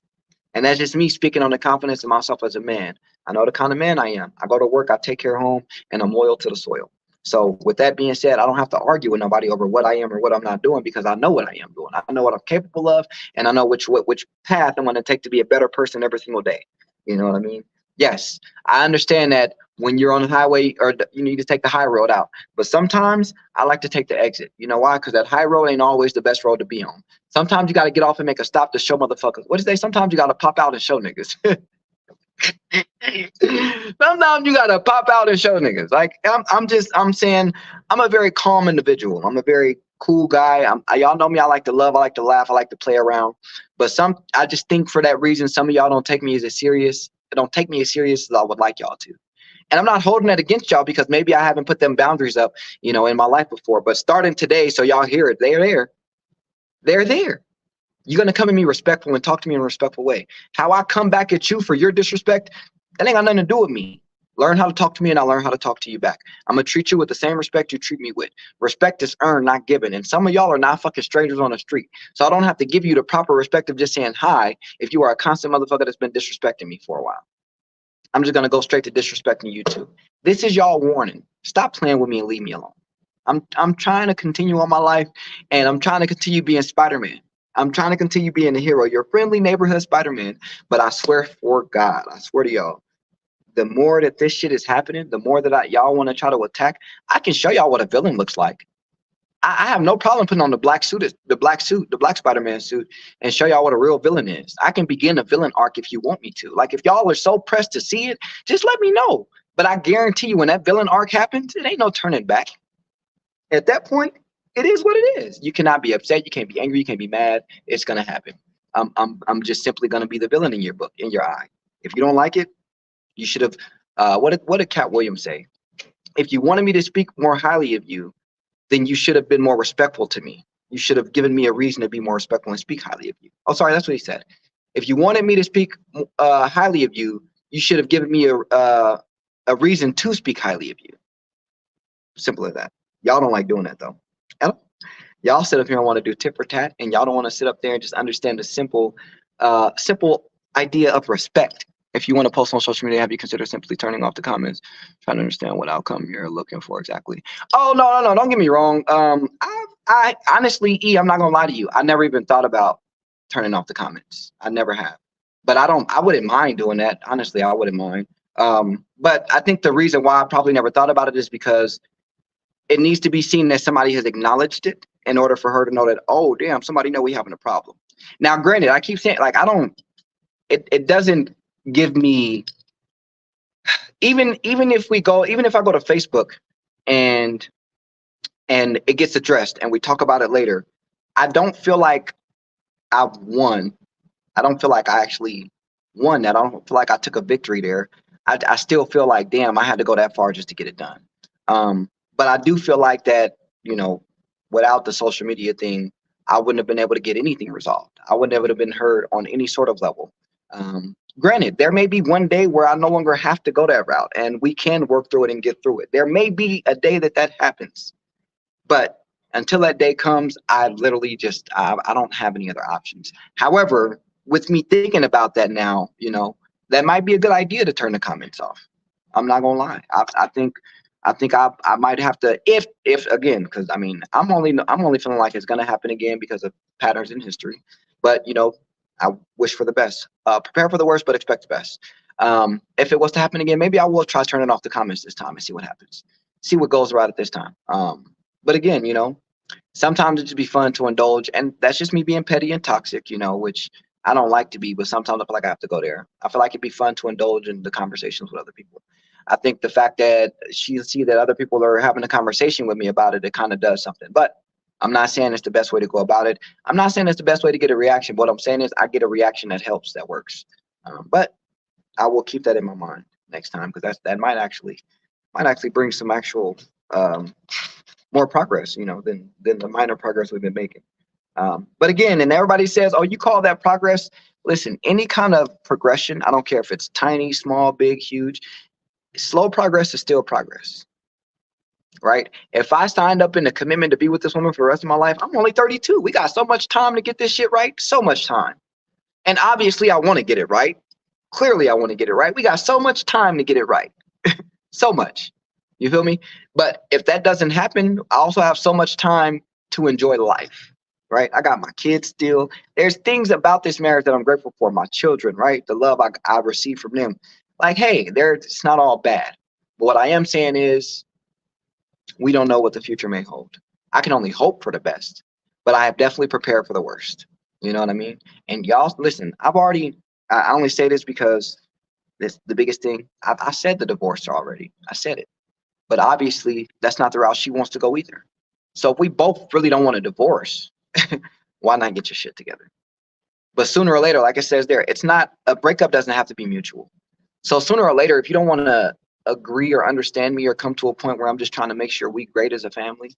And that's just me speaking on the confidence of myself as a man. I know the kind of man I am. I go to work, I take care of home, and I'm loyal to the soil. So with that being said, I don't have to argue with nobody over what I am or what I'm not doing, because I know what I am doing. I know what I'm capable of, and I know which path I'm going to take to be a better person every single day. You know what I mean? Yes, I understand that when you're on the highway, or you need to take the high road out. But sometimes I like to take the exit. You know why? Because that high road ain't always the best road to be on. Sometimes you got to get off and make a stop to show motherfuckers. What is they? Sometimes you got to pop out and show niggas. Sometimes you gotta pop out and show niggas. Like I'm saying, I'm a very calm individual. I'm a very cool guy. Y'all know me. I like to love. I like to laugh. I like to play around. But I just think for that reason, some of y'all don't take me as serious. Don't take me as serious as I would like y'all to. And I'm not holding that against y'all, because maybe I haven't put them boundaries up, in my life before. But starting today, so y'all hear it, they're there. They're there. You're going to come at me respectful and talk to me in a respectful way. How I come back at you for your disrespect, that ain't got nothing to do with me. Learn how to talk to me, and I'll learn how to talk to you back. I'm going to treat you with the same respect you treat me with. Respect is earned, not given. And some of y'all are not fucking strangers on the street. So I don't have to give you the proper respect of just saying hi if you are a constant motherfucker that's been disrespecting me for a while. I'm just going to go straight to disrespecting you too. This is y'all warning. Stop playing with me and leave me alone. I'm trying to continue on my life, and I'm trying to continue being Spider-Man. I'm trying to continue being a hero, your friendly neighborhood Spider-Man. But I swear for God, I swear to y'all, the more that this shit is happening, the more that y'all want to try to attack, I can show y'all what a villain looks like. I have no problem putting on the black Spider-Man suit, and show y'all what a real villain is. I can begin a villain arc if you want me to. Like, if y'all are so pressed to see it, just let me know. But I guarantee you, when that villain arc happens, it ain't no turning back. At that point, it is what it is. You cannot be upset. You can't be angry. You can't be mad. It's gonna happen. I'm just simply gonna be the villain in your book, in your eye. If you don't like it, you should have. What did Cat Williams say? If you wanted me to speak more highly of you, then you should have been more respectful to me. You should have given me a reason to be more respectful and speak highly of you. Oh, sorry, that's what he said. If you wanted me to speak highly of you, you should have given me a reason to speak highly of you. Simple as that. Y'all don't like doing that though. Y'all sit up here and want to do tit for tat, and y'all don't want to sit up there and just understand the simple idea of respect. If you want to post on social media, have you considered simply turning off the comments, trying to understand what outcome you're looking for exactly? Oh, no, don't get me wrong. I honestly, I'm not gonna lie to you. I never even thought about turning off the comments. I never have. But I wouldn't mind doing that. Honestly, I wouldn't mind. But I think the reason why I probably never thought about it is because it needs to be seen that somebody has acknowledged it in order for her to know that, oh, damn, somebody know we having a problem. Now, granted, I keep saying, like, it doesn't give me, even if I go to Facebook and it gets addressed and we talk about it later, I don't feel like I've won. I don't feel like I actually won that. I don't feel like I took a victory there. I still feel like, damn, I had to go that far just to get it done. But I do feel like that, without the social media thing, I wouldn't have been able to get anything resolved. I would never have been heard on any sort of level. Granted, there may be one day where I no longer have to go that route and we can work through it and get through it. There may be a day that happens. But until that day comes, I literally just, I don't have any other options. However, with me thinking about that now, that might be a good idea to turn the comments off. I'm not gonna lie. I think I think I might have to, if again, because I mean, I'm only feeling like it's gonna happen again because of patterns in history. But I wish for the best. Prepare for the worst, but expect the best. If it was to happen again, maybe I will try turning off the comments this time and see what happens. See what goes right at this time. But again, sometimes it just be fun to indulge, and that's just me being petty and toxic, which I don't like to be, but sometimes I feel like I have to go there. I feel like it'd be fun to indulge in the conversations with other people. I think the fact that she see that other people are having a conversation with me about it, it kind of does something. But I'm not saying it's the best way to go about it. I'm not saying it's the best way to get a reaction. What I'm saying is I get a reaction that helps, that works. But I will keep that in my mind next time, because that might actually bring some actual more progress, than the minor progress we've been making. But again, and everybody says, "Oh, you call that progress?" Listen, any kind of progression, I don't care if it's tiny, small, big, huge, slow progress is still progress, right? If I signed up in a commitment to be with this woman for the rest of my life, I'm only 32. We got so much time to get this shit right, so much time. And obviously, I want to get it right. Clearly, I want to get it right. We got so much time to get it right. So much. You feel me? But if that doesn't happen, I also have so much time to enjoy life, right? I got my kids still. There's things about this marriage that I'm grateful for. My children, right? The love I receive from them. Like, hey, it's not all bad. But what I am saying is, we don't know what the future may hold. I can only hope for the best, but I have definitely prepared for the worst. You know what I mean? And y'all, listen, I only say this because this the biggest thing. I said the divorce already. I said it. But obviously, that's not the route she wants to go either. So if we both really don't want a divorce, why not get your shit together? But sooner or later, like it says there, it's not a breakup doesn't have to be mutual. So sooner or later, if you don't want to agree or understand me or come to a point where I'm just trying to make sure we great as a family,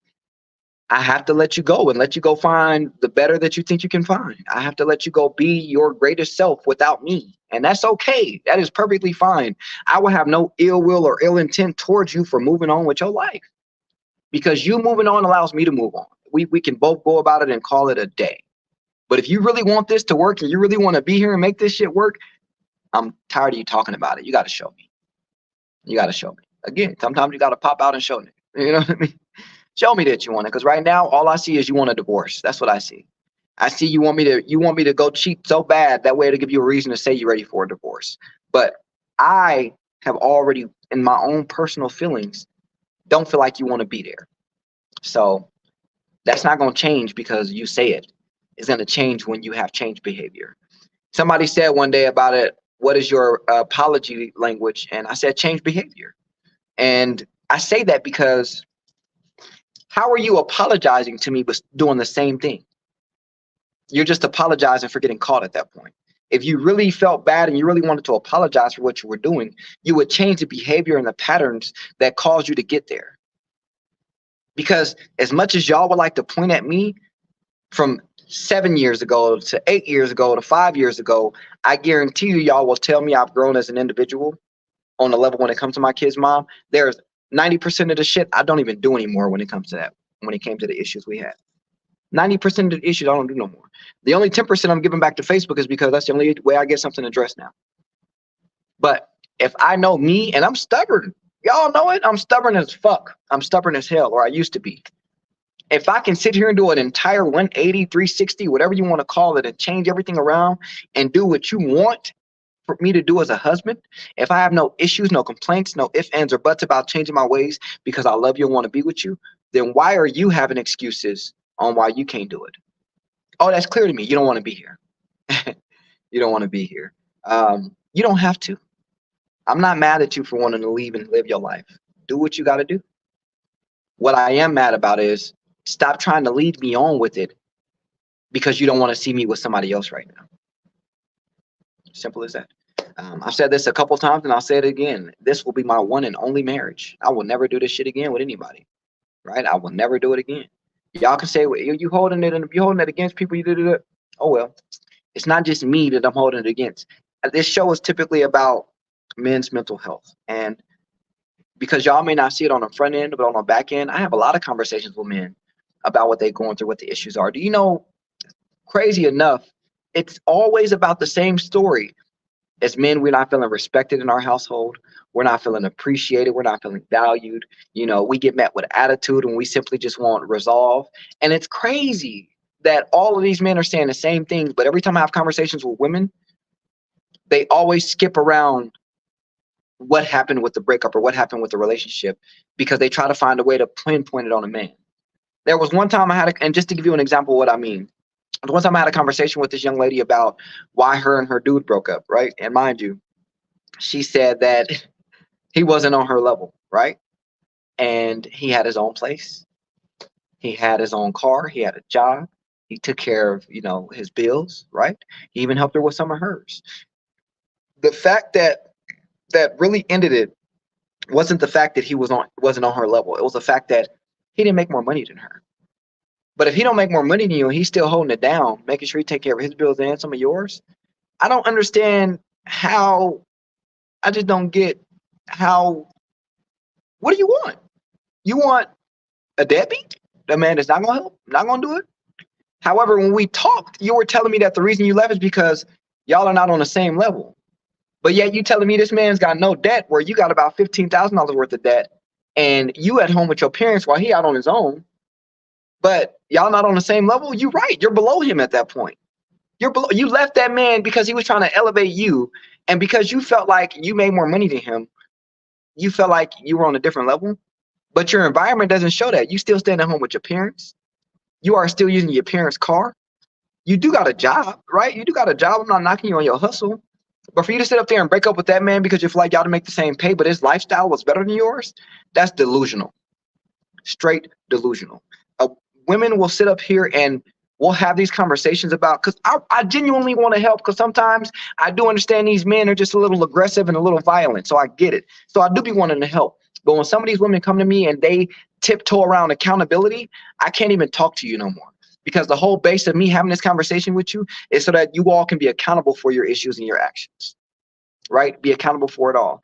I have to let you go and let you go find the better that you think you can find. I have to let you go be your greatest self without me. And that's okay. That is perfectly fine. I will have no ill will or ill intent towards you for moving on with your life, because you moving on allows me to move on. We can both go about it and call it a day. But if you really want this to work and you really want to be here and make this shit work, I'm tired of you talking about it. You got to show me. You got to show me. Again, sometimes you got to pop out and show me. You know what I mean? Show me that you want it, because right now all I see is you want a divorce. That's what I see. I see you want me to go cheat so bad that way to give you a reason to say you're ready for a divorce. But I have already, in my own personal feelings, don't feel like you want to be there. So that's not going to change because you say it. It's going to change when you have changed behavior. Somebody said one day about it, what is your apology language? And I said, change behavior. And I say that because how are you apologizing to me but doing the same thing? You're just apologizing for getting caught at that point. If you really felt bad and you really wanted to apologize for what you were doing, you would change the behavior and the patterns that caused you to get there. Because as much as y'all would like to point at me from 7 years ago to 8 years ago to 5 years ago, I guarantee you y'all will tell me I've grown as an individual on the level when it comes to my kid's mom. There's 90% of the shit I don't even do anymore when it comes to that, when it came to the issues we had. 90% of the issues I don't do no more. The only 10% I'm giving back to Facebook is because that's the only way I get something addressed now. But if I know me, and I'm stubborn, y'all know it, I'm stubborn as fuck. I'm stubborn as hell, or I used to be. If I can sit here and do an entire 180, 360, whatever you want to call it, and change everything around and do what you want for me to do as a husband, if I have no issues, no complaints, no ifs, ands, or buts about changing my ways because I love you and want to be with you, then why are you having excuses on why you can't do it? Oh, that's clear to me. You don't want to be here. You don't want to be here. You don't have to. I'm not mad at you for wanting to leave and live your life. Do what you got to do. What I am mad about is stop trying to lead me on with it because you don't want to see me with somebody else right now. Simple as that. I've said this a couple times and I'll say it again. This will be my one and only marriage. I will never do this shit again with anybody. Right? I will never do it again. Y'all can say, well, you holding it and you holding it against people you did it. Oh well. It's not just me that I'm holding it against. This show is typically about men's mental health. And because y'all may not see it on the front end, but on the back end, I have a lot of conversations with men about what they're going through, what the issues are. Do you know, crazy enough, it's always about the same story. As men, we're not feeling respected in our household. We're not feeling appreciated. We're not feeling valued. We get met with attitude and we simply just want resolve. And it's crazy that all of these men are saying the same things, but every time I have conversations with women, they always skip around what happened with the breakup or what happened with the relationship because they try to find a way to pinpoint it on a man. There was one time and just to give you an example of what I mean, one time I had a conversation with this young lady about why her and her dude broke up, right? And mind you, she said that he wasn't on her level, right? And he had his own place. He had his own car. He had a job. He took care of, his bills, right? He even helped her with some of hers. The fact that really ended it wasn't the fact that he wasn't on her level. It was the fact that he didn't make more money than her. But if he don't make more money than you and he's still holding it down, making sure he take care of his bills and some of yours, I don't understand how. I just don't get how. What do you want? You want a deadbeat? A man that's not gonna help, not gonna do it. However, when we talked, you were telling me that the reason you left is because y'all are not on the same level. But yet you telling me this man's got no debt, where you got about $15,000 worth of debt, and you at home with your parents while he out on his own. But y'all not on the same level. You're right. You're below him at that point. You left that man because he was trying to elevate you, and because you felt like you made more money than him, you felt like you were on a different level. But your environment doesn't show that. You still staying at home with your parents. You are still using your parents' car. You do got a job, right? You do got a job. I'm not knocking you on your hustle. But for you to sit up there and break up with that man because you feel like y'all to make the same pay, but his lifestyle was better than yours, that's delusional. Straight delusional. Women will sit up here and we'll have these conversations about, because I genuinely want to help, because sometimes I do understand these men are just a little aggressive and a little violent. So I get it. So I do be wanting to help. But when some of these women come to me and they tiptoe around accountability, I can't even talk to you no more. Because the whole base of me having this conversation with you is so that you all can be accountable for your issues and your actions, right? Be accountable for it all.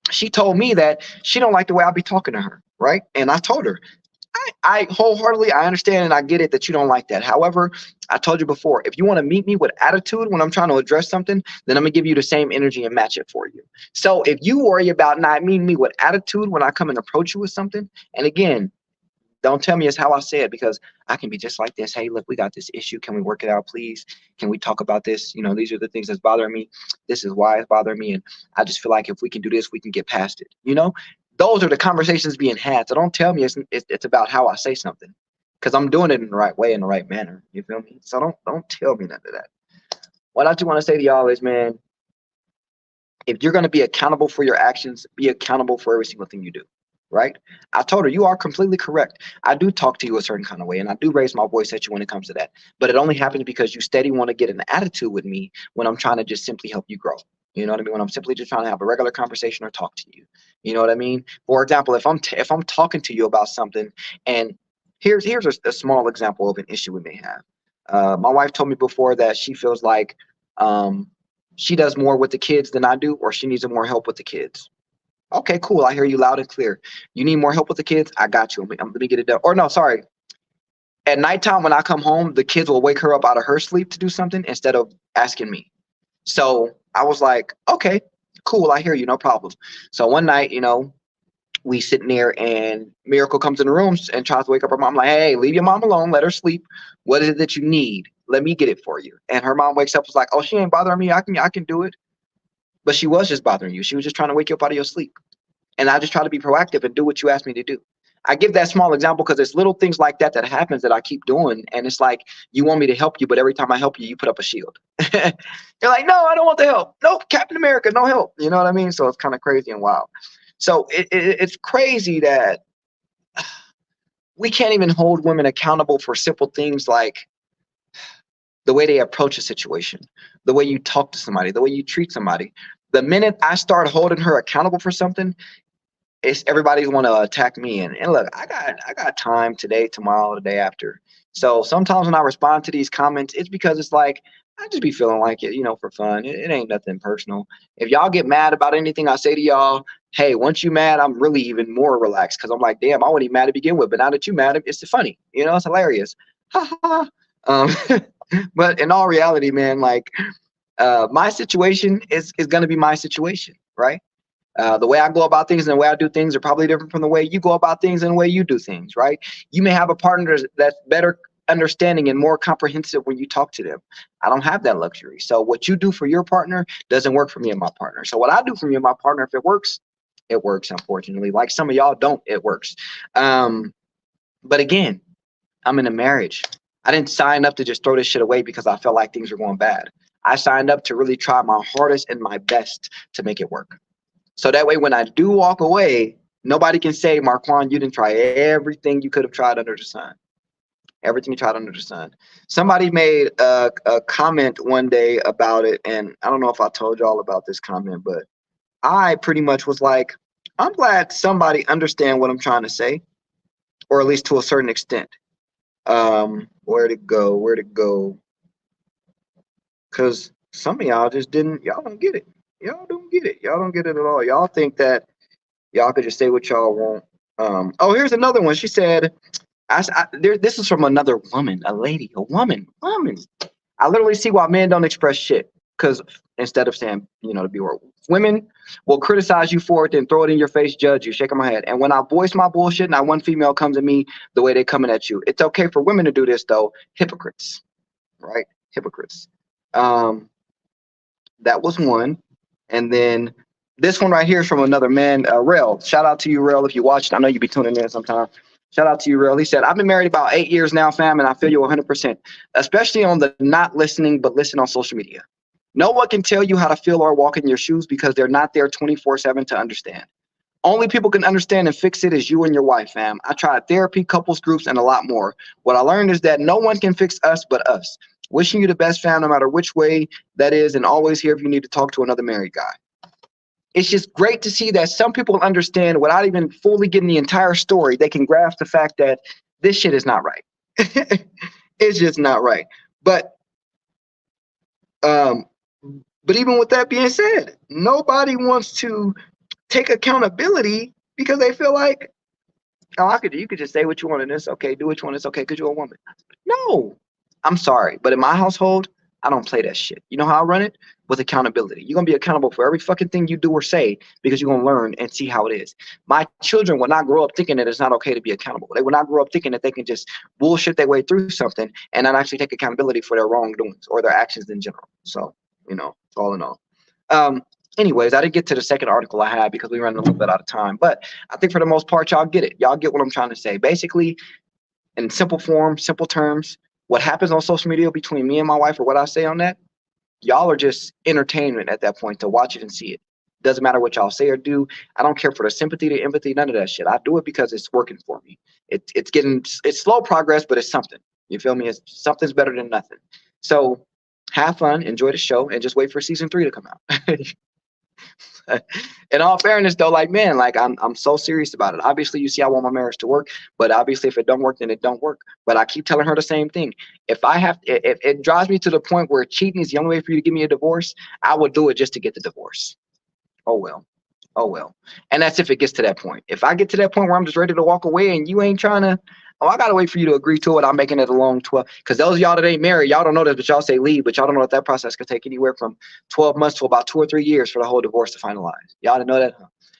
She told me that she don't like the way I be talking to her, right? And I told her, I wholeheartedly, I understand and I get it that you don't like that. However, I told you before, if you want to meet me with attitude when I'm trying to address something, then I'm gonna give you the same energy and match it for you. So if you worry about not meeting me with attitude when I come and approach you with something, and again, don't tell me it's how I say it, because I can be just like this. Hey, look, we got this issue. Can we work it out, please? Can we talk about this? These are the things that's bothering me. This is why it's bothering me. And I just feel like if we can do this, we can get past it. Those are the conversations being had. So don't tell me it's about how I say something, because I'm doing it in the right way, in the right manner. You feel me? So don't tell me none of that. What I just want to say to y'all is, man, if you're going to be accountable for your actions, be accountable for every single thing you do. Right? I told her, you are completely correct. I do talk to you a certain kind of way, and I do raise my voice at you when it comes to that. But it only happens because you steady want to get an attitude with me when I'm trying to just simply help you grow. You know what I mean? When I'm simply just trying to have a regular conversation or talk to you. You know what I mean? For example, if I'm talking to you about something, and here's a small example of an issue we may have. My wife told me before that she feels like she does more with the kids than I do, or she needs more help with the kids. Okay, cool. I hear you loud and clear. You need more help with the kids? I got you. Let me get it done. Or no, sorry. At nighttime when I come home, the kids will wake her up out of her sleep to do something instead of asking me. So I was like, okay, cool. I hear you. No problem. So one night, we sitting there and Miracle comes in the room and tries to wake up her mom. I'm like, hey, leave your mom alone. Let her sleep. What is it that you need? Let me get it for you. And her mom wakes up, was like, oh, she ain't bothering me. I can do it. But she was just bothering you. She was just trying to wake you up out of your sleep. And I just try to be proactive and do what you asked me to do. I give that small example because it's little things like that happens that I keep doing. And it's like, you want me to help you, but every time I help you, you put up a shield. You're like, no, I don't want the help. Nope, Captain America, no help. You know what I mean? So it's kind of crazy and wild. So it's crazy that we can't even hold women accountable for simple things like the way they approach a situation, the way you talk to somebody, the way you treat somebody. The minute I start holding her accountable for something, it's everybody's want to attack me. And look, I got time today, tomorrow, the day after. So sometimes when I respond to these comments, it's because it's like, I just be feeling like it, for fun. It ain't nothing personal. If y'all get mad about anything I say to y'all, hey, once you mad, I'm really even more relaxed, because I'm like, damn, I wasn't even mad to begin with. But now that you mad, it's funny. It's hilarious. Ha ha. But in all reality, man, like, My situation is going to be my situation, right? The way I go about things and the way I do things are probably different from the way you go about things and the way you do things, right? You may have a partner that's better understanding and more comprehensive when you talk to them. I don't have that luxury. So what you do for your partner doesn't work for me and my partner. So what I do for me and my partner, if it works, it works, unfortunately. Like some of y'all don't, it works. But again, I'm in a marriage. I didn't sign up to just throw this shit away because I felt like things were going bad. I signed up to really try my hardest and my best to make it work. So that way, when I do walk away, nobody can say, Marquand, you didn't try everything you could have tried under the sun. Everything you tried under the sun. Somebody made a comment one day about it, and I don't know if I told y'all about this comment, but I pretty much was like, I'm glad somebody understand what I'm trying to say, or at least to a certain extent. Where'd it go? Where'd it go? Because some of y'all just didn't, y'all don't get it. Y'all don't get it. Y'all don't get it at all. Y'all think that y'all could just say what y'all want. Oh, here's another one. She said, this is from another woman, a lady, a woman. I literally see why men don't express shit. Because instead of saying, to be word, women will criticize you for it, then throw it in your face, judge you, shaking my head. And when I voice my bullshit, not one female comes at me the way they coming at you. It's okay for women to do this, though. Hypocrites, right? Hypocrites. That was one. And then this one right here is from another man, Rel. Shout out to you, Rel, if you watched. I know you be tuning in sometime. Shout out to you, Rel. He said, I've been married about 8 years now, fam, and I feel you 100%, especially on the not listening, but listen on social media. No one can tell you how to feel or walk in your shoes because they're not there 24/7 to understand. Only people can understand and fix it is you and your wife, fam. I tried therapy, couples groups, and a lot more. What I learned is that no one can fix us but us. Wishing you the best, fam, no matter which way that is, and always here if you need to talk to another married guy. It's just great to see that some people understand without even fully getting the entire story. They can grasp the fact that this shit is not right. It's just not right. But even with that being said, nobody wants to take accountability because they feel like, oh, you could just say what you want and it's okay. Do what you want. It's okay because you're a woman. No, I'm sorry. But in my household, I don't play that shit. You know how I run it? With accountability. You're going to be accountable for every fucking thing you do or say because you're going to learn and see how it is. My children will not grow up thinking that it's not okay to be accountable. They will not grow up thinking that they can just bullshit their way through something and not actually take accountability for their wrongdoings or their actions in general. So, all in all. Anyways, I didn't get to the second article I had because we ran a little bit out of time. But I think for the most part, y'all get it. Y'all get what I'm trying to say. Basically, in simple form, simple terms, what happens on social media between me and my wife or what I say on that, y'all are just entertainment at that point to watch it and see it. Doesn't matter what y'all say or do. I don't care for the sympathy, the empathy, none of that shit. I do it because it's working for me. It's slow progress, but it's something. You feel me? Something's better than nothing. So have fun, enjoy the show, and just wait for season 3 to come out. In all fairness, though, I'm so serious about it. Obviously, you see, I want my marriage to work, but obviously, if it don't work, then it don't work. But I keep telling her the same thing. If it drives me to the point where cheating is the only way for you to give me a divorce, I will do it just to get the divorce. Oh well. And that's if it gets to that point. If I get to that point where I'm just ready to walk away and you ain't trying to, I gotta wait for you to agree to it. I'm making it a long 12. Because those of y'all that ain't married, y'all don't know this, but y'all say leave, but y'all don't know that process could take anywhere from 12 months to about 2 or 3 years for the whole divorce to finalize. Y'all didn't know that?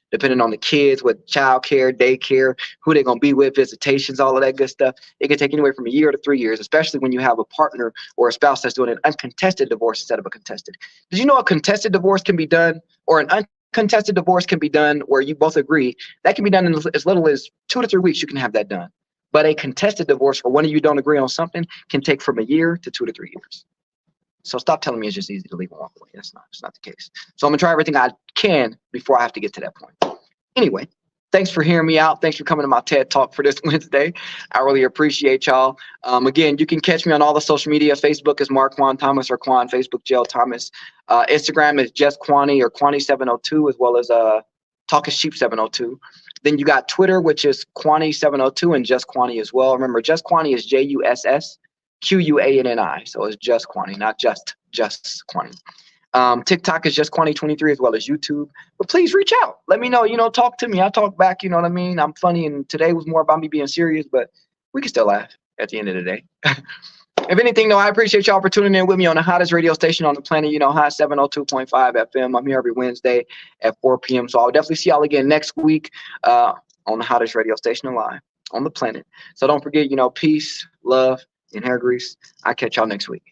Depending on the kids with child care, daycare, who they're gonna be with, visitations, all of that good stuff. It can take anywhere from a year to 3 years, especially when you have a partner or a spouse that's doing an uncontested divorce instead of a contested. Did you know a contested divorce can be done, or an uncontested divorce can be done where you both agree? That can be done in as little as 2 to 3 weeks. You can have that done. But a contested divorce where one of you don't agree on something can take from a year to 2 to 3 years. So stop telling me it's just easy to leave and walk away. It's not the case. So I'm gonna try everything I can before I have to get to that point. Anyway, thanks for hearing me out. Thanks for coming to my TED Talk for this Wednesday. I really appreciate y'all. Again, you can catch me on all the social media. Facebook is Marquand Thomas or Quan. Facebook, Jail Thomas. Instagram is Juss Quanni or Quanni702, as well as Talking Sheep 702. Then you got Twitter, which is Quanni702 and Juss Quanni as well. Remember, Juss Quanni is Juss Quanni. So it's Juss Quanni, not just Quanni. TikTok is Juss Quanni23 as well as YouTube. But please reach out. Let me know, talk to me. I talk back, you know what I mean? I'm funny, and today was more about me being serious, but we can still laugh at the end of the day. If anything, though, I appreciate y'all for tuning in with me on the hottest radio station on the planet, hot 702.5 FM. I'm here every Wednesday at 4 p.m. So I'll definitely see y'all again next week on the hottest radio station alive on the planet. So don't forget, peace, love, and hair grease. I'll catch y'all next week.